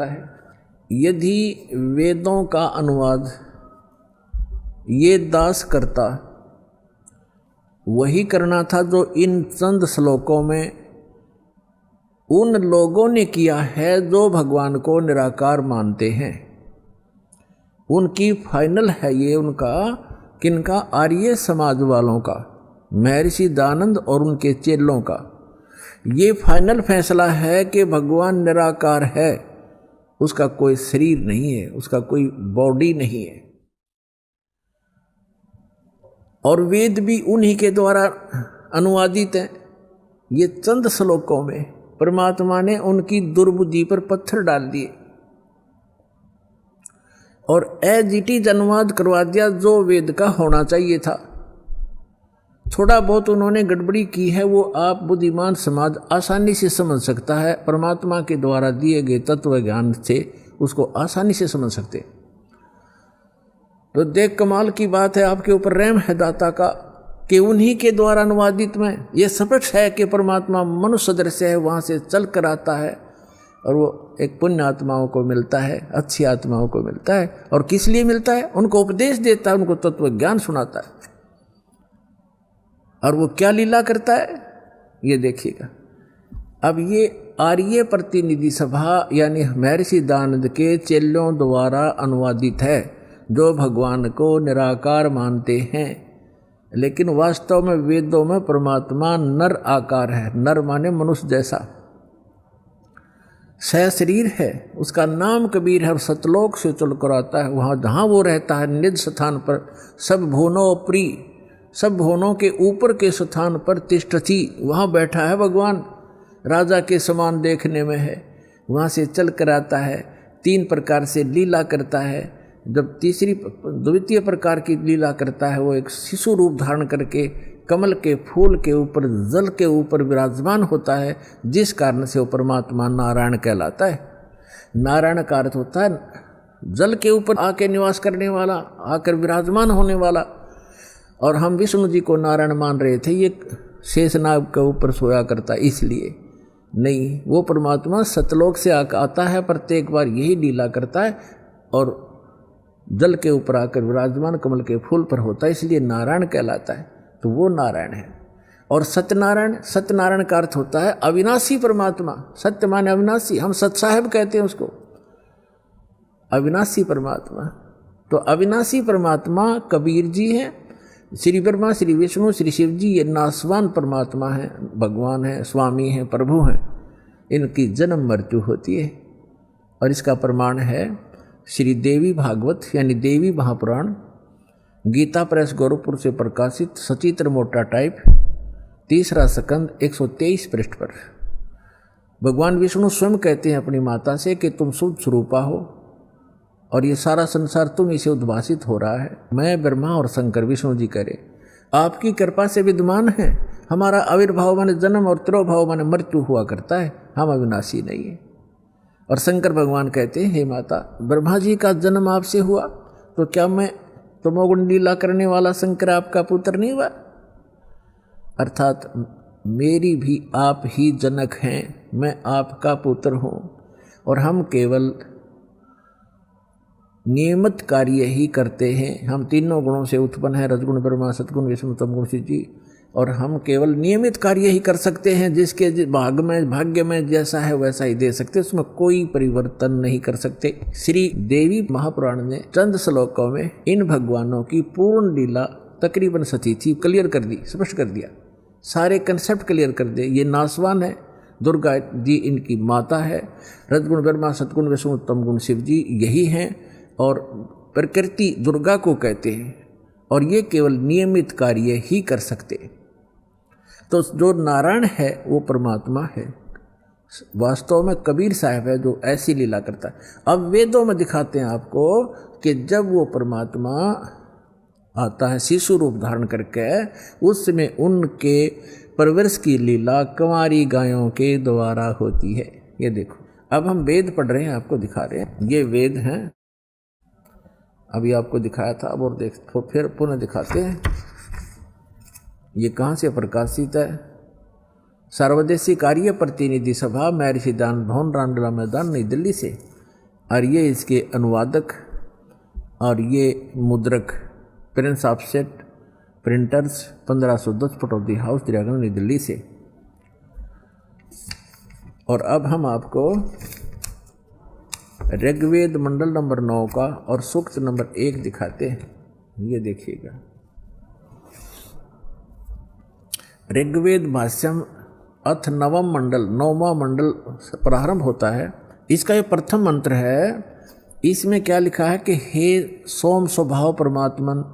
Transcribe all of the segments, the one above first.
कराता है। यदि वेदों का अनुवाद ये दास करता, वही करना था जो इन चंद श्लोकों में उन लोगों ने किया है जो भगवान को निराकार मानते हैं। उनकी फाइनल है ये, उनका किनका, आर्य समाज वालों का, महर्षि दयानंद और उनके चेलों का ये फाइनल फैसला है कि भगवान निराकार है, उसका कोई शरीर नहीं है, उसका कोई बॉडी नहीं है। और वेद भी उन्हीं के द्वारा अनुवादित हैं। ये चंद श्लोकों में परमात्मा ने उनकी दुर्बुद्धि पर पत्थर डाल दिए और एज इट इज अनुवाद करवा दिया जो वेद का होना चाहिए था। थोड़ा बहुत उन्होंने गड़बड़ी की है, वो आप बुद्धिमान समाज आसानी से समझ सकता है। परमात्मा के द्वारा दिए गए तत्व ज्ञान से उसको आसानी से समझ सकते। तो देख, कमाल की बात है, आपके ऊपर रहम है दाता का कि उन्हीं के द्वारा अनुवादित में ये स्पष्ट है कि परमात्मा मनुष्य सदृश है, वहाँ से चल कर आता है और वो एक पुण्य आत्माओं को मिलता है, अच्छी आत्माओं को मिलता है। और किस लिए मिलता है? उनको उपदेश देता है, उनको तत्व ज्ञान सुनाता है। और वो क्या लीला करता है ये देखिएगा। अब ये आर्य प्रतिनिधि सभा यानी महर्षि दयानंद के चेलों द्वारा अनुवादित है, जो भगवान को निराकार मानते हैं। लेकिन वास्तव में वेदों में परमात्मा नर आकार है। नर माने मनुष्य जैसा, सहशरीर है, उसका नाम कबीर है और सतलोक से चल कर आता है। वहाँ जहाँ वो रहता है निज स्थान पर, सब भुवनों प्रिय, सब भुवनों के ऊपर के स्थान पर तिष्ठति, वहाँ बैठा है भगवान, राजा के समान देखने में है। वहाँ से चल कर आता है, 3 प्रकार से लीला करता है। जब द्वितीय प्रकार की लीला करता है, वो एक शिशु रूप धारण करके कमल के फूल के ऊपर, जल के ऊपर विराजमान होता है, जिस कारण से वो परमात्मा नारायण कहलाता है। नारायण का अर्थ होता है जल के ऊपर आके निवास करने वाला, आकर विराजमान होने वाला। और हम विष्णु जी को नारायण मान रहे थे, ये शेषनाग के ऊपर सोया करता, इसलिए नहीं, वो परमात्मा सतलोक से आता है, प्रत्येक बार यही लीला करता है और जल के ऊपर आकर विराजमान कमल के फूल पर होता है, इसलिए नारायण कहलाता है। तो वो नारायण है। और सत्यनारायण, सत्यनारायण का अर्थ होता है अविनाशी परमात्मा। सत्य माने अविनाशी, हम सत साहेब कहते हैं उसको, अविनाशी परमात्मा। तो अविनाशी परमात्मा कबीर जी हैं, श्री ब्रह्मा, श्री विष्णु, श्री शिव जी, ये नासवान परमात्मा हैं, भगवान हैं, स्वामी हैं, प्रभु हैं। इनकी जन्म मृत्यु होती है। और इसका प्रमाण है श्री देवी भागवत यानी देवी महापुराण, गीता प्रेस गोरखपुर से प्रकाशित, सचित्र मोटा टाइप, 3रा स्कंद 123 पृष्ठ पर। भगवान विष्णु स्वयं कहते हैं अपनी माता से कि तुम शुद्ध स्वरूपा हो और ये सारा संसार तुम इसे उद्भासित हो रहा है। मैं ब्रह्मा और शंकर, विष्णु जी करे, आपकी कृपा से विद्यमान है। हमारा आविर्भाव माने जन्म और तिरोभाव माने मृत्यु हुआ करता है, हम अविनाशी नहीं है। और शंकर भगवान कहते हैं, हे माता, ब्रह्मा जी का जन्म आपसे हुआ तो क्या मैं तमोगुण लीला करने वाला शंकर आपका पुत्र नहीं हुआ? अर्थात मेरी भी आप ही जनक हैं, मैं आपका पुत्र हूँ और हम केवल नियमित कार्य ही करते हैं। हम तीनों गुणों से उत्पन्न हैं, रजगुण ब्रह्मा, सतगुण विष्णु, तमगुण शिव जी, और हम केवल नियमित कार्य ही कर सकते हैं। जिसके भाग्य में जैसा है वैसा ही दे सकते, उसमें कोई परिवर्तन नहीं कर सकते। श्री देवी महापुराण ने चंद श्लोकों में इन भगवानों की पूर्ण लीला तकरीबन सती क्लियर कर दी, स्पष्ट कर दिया, सारे कंसेप्ट क्लियर कर दे। ये नासवान है, दुर्गा जी इनकी माता है, रजगुण ब्रह्मा, सतगुण विष्णु, तमगुण शिव जी यही हैं, और प्रकृति दुर्गा को कहते हैं, और ये केवल नियमित कार्य ही कर सकते। तो जो नारायण है वो परमात्मा है, वास्तव में कबीर साहब है जो ऐसी लीला करता है। अब वेदों में दिखाते हैं आपको कि जब वो परमात्मा आता है शिशु रूप धारण करके, उसमें उनके परवरिश की लीला कुंवारी गायों के द्वारा होती है। ये देखो, अब हम वेद पढ़ रहे हैं, आपको दिखा रहे हैं, ये वेद हैं। अभी आपको दिखाया था, अब और देखो, फिर पुनः दिखाते हैं। ये कहाँ से प्रकाशित है? सर्वदेशी कार्य प्रतिनिधि सभा, महर्षि दयानंद भवन, रामलीला मैदान, नई दिल्ली से। और ये इसके अनुवादक और ये मुद्रक Prince offset printers 1510 Pataudi house Daryaganj नई दिल्ली से। और अब हम आपको ऋग्वेद मंडल नंबर 9 का और सूक्त नंबर 1 दिखाते हैं। ये देखिएगा, ऋग्वेद भाष्यम अथ नवम मंडल, 9वां मंडल प्रारंभ होता है। इसका ये प्रथम मंत्र है। इसमें क्या लिखा है कि हे सोम स्वभाव परमात्मन,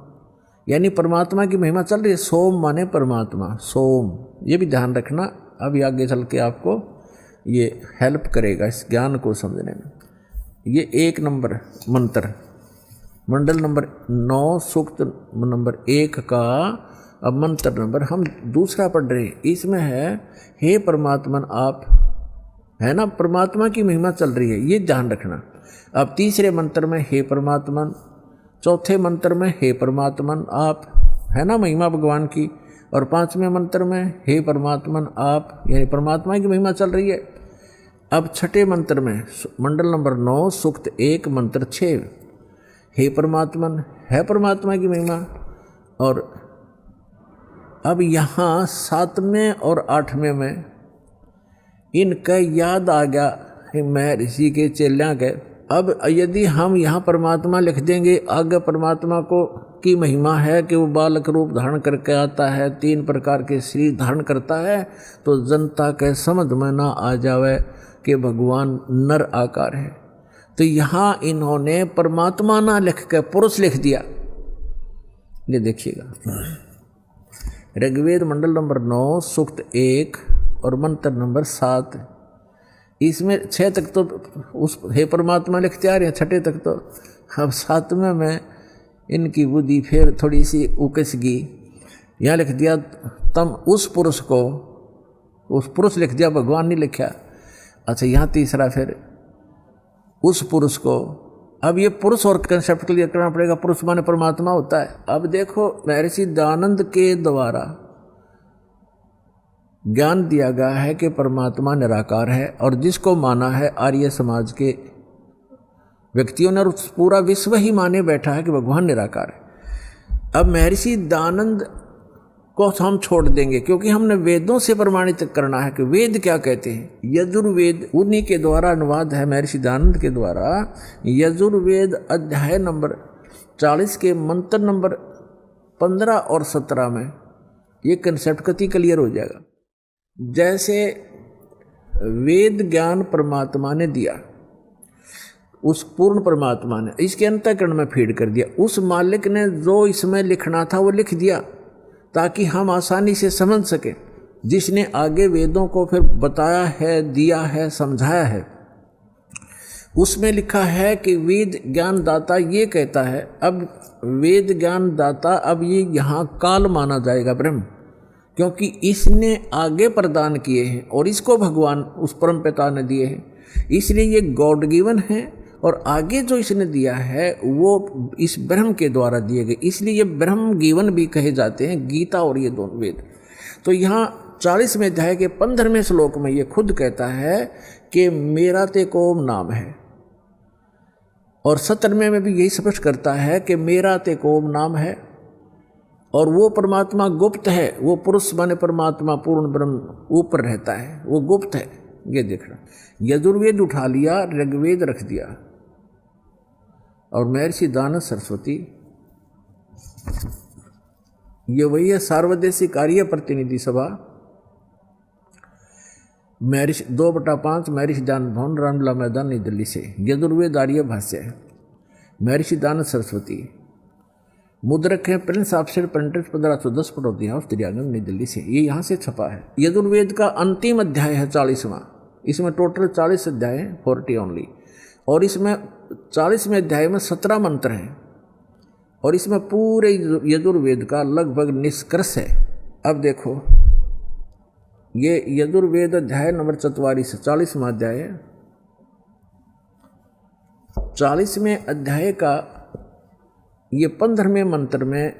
यानी परमात्मा की महिमा चल रही है। सोम माने परमात्मा, सोम, ये भी ध्यान रखना, अभी आगे चल के आपको ये हेल्प करेगा इस ज्ञान को समझने में। ये 1 नंबर मंत्र, मंडल नंबर 9 सूक्त नंबर 1 का अब मंत्र नंबर हम दूसरा पढ़ रहे हैं। इसमें है हे परमात्मन आप, है ना, परमात्मा की महिमा चल रही है, ये ध्यान रखना। अब तीसरे मंत्र में हे परमात्मन, चौथे मंत्र में हे परमात्मन आप, है ना, महिमा भगवान की। और 5वें मंत्र में हे परमात्मन आप, यानी परमात्मा की महिमा चल रही है। अब छठे मंत्र में मंडल नंबर 9 सूक्त 1 मंत्र 6, हे परमात्मन, है परमात्मा की महिमा। और अब यहाँ 7वें और 8वें में इनका याद आ गया मैं ऋषि के चेलियाँ के। अब यदि हम यहाँ परमात्मा लिख देंगे, आगे परमात्मा को की महिमा है कि वो बालक रूप धारण करके आता है, 3 प्रकार के शरीर धारण करता है, तो जनता के समझ में ना आ जावे कि भगवान नर आकार है। तो यहाँ इन्होंने परमात्मा ना लिख के पुरुष लिख दिया। ये देखिएगा, ऋग्वेद मंडल नंबर 9 सूक्त 1 और मंत्र नंबर 7, इसमें 6 तक तो उस हे परमात्मा लिखते आ रहे हैं, 6 तक तो। अब 7वें में इनकी बुद्धि फिर थोड़ी सी उकस गई, यहाँ लिख दिया तम उस पुरुष को, उस पुरुष लिख दिया, भगवान नहीं लिखा। अच्छा, यहाँ तीसरा फिर उस पुरुष को। अब ये पुरुष और कंसेप्ट क्लियर करना पड़ेगा, पुरुष माने परमात्मा होता है। अब देखो महर्षि दयानंद के द्वारा ज्ञान दिया गया है कि परमात्मा निराकार है, और जिसको माना है आर्य समाज के व्यक्तियों ने, और पूरा विश्व ही माने बैठा है कि भगवान निराकार है। अब महर्षि दयानंद को हम छोड़ देंगे, क्योंकि हमने वेदों से प्रमाणित करना है कि वेद क्या कहते हैं। यजुर्वेद उन्हीं के द्वारा अनुवाद है, महर्षि दयानंद के द्वारा। यजुर्वेद अध्याय नंबर 40 के मंत्र नंबर 15 और 17 में ये कंसेप्ट कति क्लियर हो जाएगा। जैसे वेद ज्ञान परमात्मा ने दिया, उस पूर्ण परमात्मा ने इसके अंतःकरण में फीड कर दिया। उस मालिक ने जो इसमें लिखना था वो लिख दिया, ताकि हम आसानी से समझ सकें। जिसने आगे वेदों को फिर बताया है, दिया है, समझाया है, उसमें लिखा है कि वेद ज्ञान दाता ये कहता है। अब वेद ज्ञान दाता, अब ये यहाँ काल माना जाएगा ब्रह्म, क्योंकि इसने आगे प्रदान किए हैं और इसको भगवान उस परम पिता ने दिए हैं, इसलिए ये गॉड गिवन है। और आगे जो इसने दिया है वो इस ब्रह्म के द्वारा दिए गए, इसलिए ये ब्रह्म गिवन भी कहे जाते हैं, गीता और ये दोनों वेद। तो यहाँ 40वें अध्याय के 15वें श्लोक में ये खुद कहता है कि मेरा ते कोम नाम है, और 17वें में भी यही स्पष्ट करता है कि मेरा ते कोम नाम है। और वो परमात्मा गुप्त है, वो पुरुष माने परमात्मा पूर्ण ब्रह्म ऊपर रहता है, वो गुप्त है। ये देखना, यजुर्वेद उठा लिया, ऋग्वेद रख दिया, और महर्षि दयानंद सरस्वती ये वही है, सार्वदेशिक कार्य प्रतिनिधि सभा, महर्षि 2/5 महर्षि दयानंद भवन, रामला मैदान, नई दिल्ली से। यजुर्वेद आर्य भाष्य है, महर्षि दयानंद सरस्वती। मुद्रक है Prince offset printers 1510 Pataudi house Daryaganj, नई दिल्ली से। ये यहाँ से छपा है। यजुर्वेद का अंतिम अध्याय है 40वां। इसमें टोटल 40 अध्याय हैं, 40 ओनली। और इसमें 40वें अध्याय में 17 मंत्र हैं, और इसमें पूरे यजुर्वेद का लगभग निष्कर्ष है। अब देखो, ये यजुर्वेद अध्याय नंबर 44 40वां अध्याय है। 40वें अध्याय का ये 15वें मंत्र में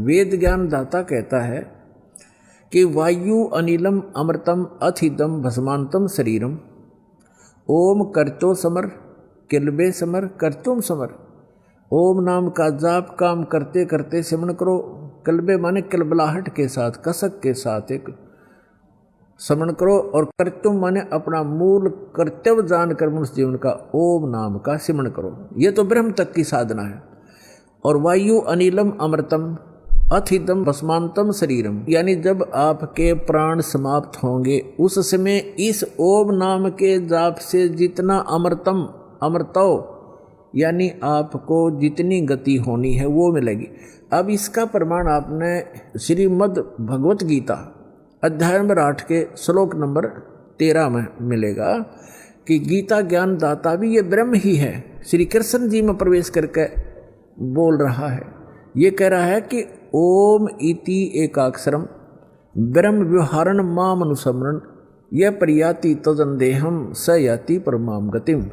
वेद ज्ञान दाता कहता है कि वायु अनिलम अमृतम अथिदम भस्मांतम शरीरम ओम कर्तो समर किलबे समर करतुम समर। ओम नाम का जाप काम करते करते सिमरण करो। कलबे माने किलबलाहट के साथ, कसक के साथ एक स्मरण करो। और कर्तुम माने अपना मूल कर्तव्य जानकर मनुष्य जीवन का ओम नाम का सिमरण करो। ये तो ब्रह्म तक की साधना है। और वायु अनिलम अमृतम अथिदम भस्मांतम शरीरम, यानी जब आपके प्राण समाप्त होंगे उस समय इस ओम नाम के जाप से जितना अमृतम अमृतो, यानी आपको जितनी गति होनी है वो मिलेगी। अब इसका प्रमाण आपने श्रीमद् भगवत गीता अध्याय नंबर 8 के श्लोक नंबर 13 में मिलेगा कि गीता ज्ञान दाता भी ये ब्रह्म ही है। श्री कृष्ण जी में प्रवेश करके बोल रहा है, ये कह रहा है कि ओम इति एकाक्षरम ब्रह्म व्यवहारण माम अनुसमरण यह प्रयाति तजंदेहम स याति परमाम गतिम।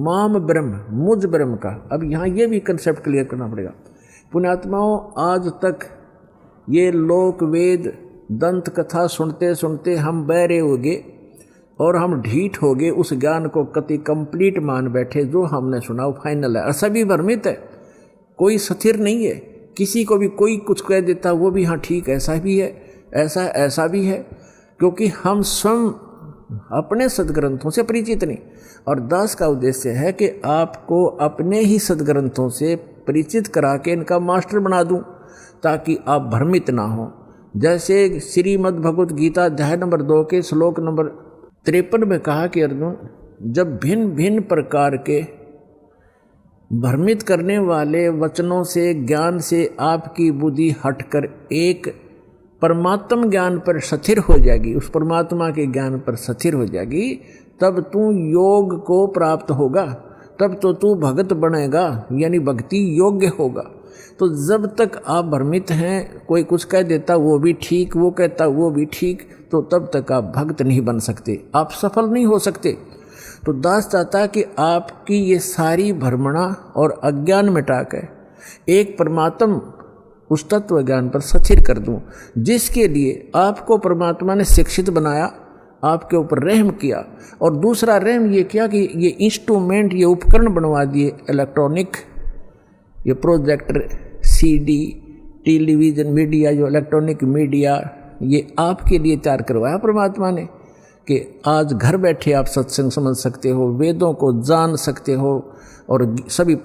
माम ब्रह्म, मुझ ब्रह्म का। अब यहाँ ये भी कंसेप्ट क्लियर करना पड़ेगा। पुण्यात्माओं, आज तक ये लोक वेद दंत कथा सुनते सुनते हम बहरे हो गए और हम ढीठ हो गए, उस ज्ञान को कति कंप्लीट मान बैठे। जो हमने सुना वो फाइनल है और सभी भ्रमित है, कोई स्थिर नहीं है। किसी को भी कोई कुछ कह देता वो भी हाँ ठीक ऐसा भी है, ऐसा भी है, क्योंकि हम स्वयं अपने सदग्रंथों से परिचित नहीं। और दास का उद्देश्य है कि आपको अपने ही सदग्रंथों से परिचित करा के इनका मास्टर बना दूं ताकि आप भ्रमित ना हो। जैसे श्रीमद् भगवत गीता अध्याय नंबर 2 के श्लोक नंबर 53 में कहा कि अर्जुन, जब भिन्न भिन्न प्रकार के भ्रमित करने वाले वचनों से ज्ञान से आपकी बुद्धि हटकर एक परमात्म ज्ञान पर स्थिर हो जाएगी, उस परमात्मा के ज्ञान पर स्थिर हो जाएगी, तब तू योग को प्राप्त होगा, तब तो तू भगत बनेगा, यानी भक्ति योग्य होगा। तो जब तक आप भ्रमित हैं, कोई कुछ कह देता वो भी ठीक, वो कहता वो भी ठीक, तो तब तक आप भक्त नहीं बन सकते, आप सफल नहीं हो सकते। तो दास चाहता कि आपकी ये सारी भ्रमणा और अज्ञान मिटाकर एक परमात्म उस तत्व ज्ञान पर स्थिर कर दूं, जिसके लिए आपको परमात्मा ने शिक्षित बनाया, आपके ऊपर रहम किया। और दूसरा रहम ये किया कि ये इंस्ट्रूमेंट, ये उपकरण बनवा दिए इलेक्ट्रॉनिक, ये प्रोजेक्टर, सीडी, टेलीविज़न मीडिया, जो इलेक्ट्रॉनिक मीडिया, ये आपके लिए तैयार करवाया परमात्मा ने कि आज घर बैठे आप सत्संग समझ सकते हो, वेदों को जान सकते हो और सभी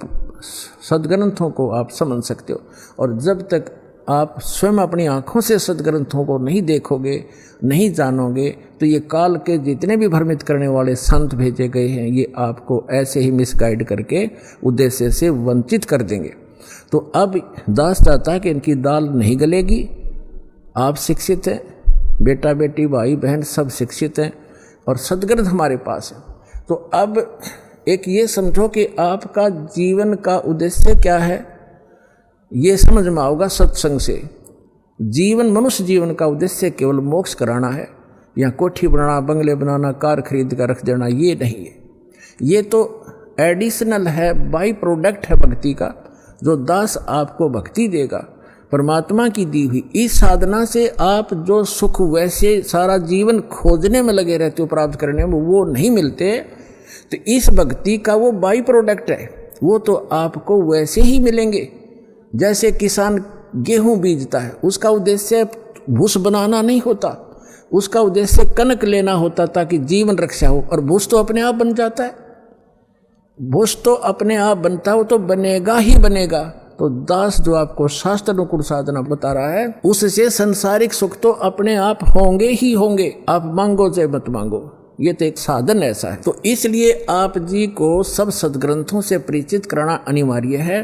सदग्रंथों को आप समझ सकते हो। और जब तक आप स्वयं अपनी आँखों से सदग्रंथों को नहीं देखोगे, नहीं जानोगे, तो ये काल के जितने भी भ्रमित करने वाले संत भेजे गए हैं, ये आपको ऐसे ही मिसगाइड करके उद्देश्य से वंचित कर देंगे। तो अब दास चाहता कि इनकी दाल नहीं गलेगी। आप शिक्षित हैं, बेटा बेटी भाई बहन सब शिक्षित हैं और सदग्रंथ हमारे पास है। तो अब एक ये समझो कि आपका जीवन का उद्देश्य क्या है, ये समझ में आओगा सत्संग से। जीवन, मनुष्य जीवन का उद्देश्य केवल मोक्ष कराना है, या कोठी बनाना, बंगले बनाना, कार खरीद कर रख देना, ये नहीं है। ये तो एडिशनल है, बाई प्रोडक्ट है भक्ति का, जो दास आपको भक्ति देगा परमात्मा की दी हुई। इस साधना से आप जो सुख वैसे सारा जीवन खोजने में लगे रहते हो, प्राप्त करने में, वो नहीं मिलते। तो इस भक्ति का वो बाई प्रोडक्ट है, वो तो आपको वैसे ही मिलेंगे। जैसे किसान गेहूं बीजता है, उसका उद्देश्य भूस बनाना नहीं होता, उसका उद्देश्य कनक लेना होता ताकि जीवन रक्षा हो, और भूस तो अपने आप बन जाता है। भूस तो अपने आप बनता हो तो बनेगा ही बनेगा। तो दास जो आपको शास्त्र अनुकूल साधना बता रहा है, उससे संसारिक सुख तो अपने आप होंगे ही होंगे, आप मांगो चाहे मत मांगो, ये तो एक साधन ऐसा है। तो इसलिए आप जी को सब सदग्रंथों से परिचित कराना अनिवार्य है।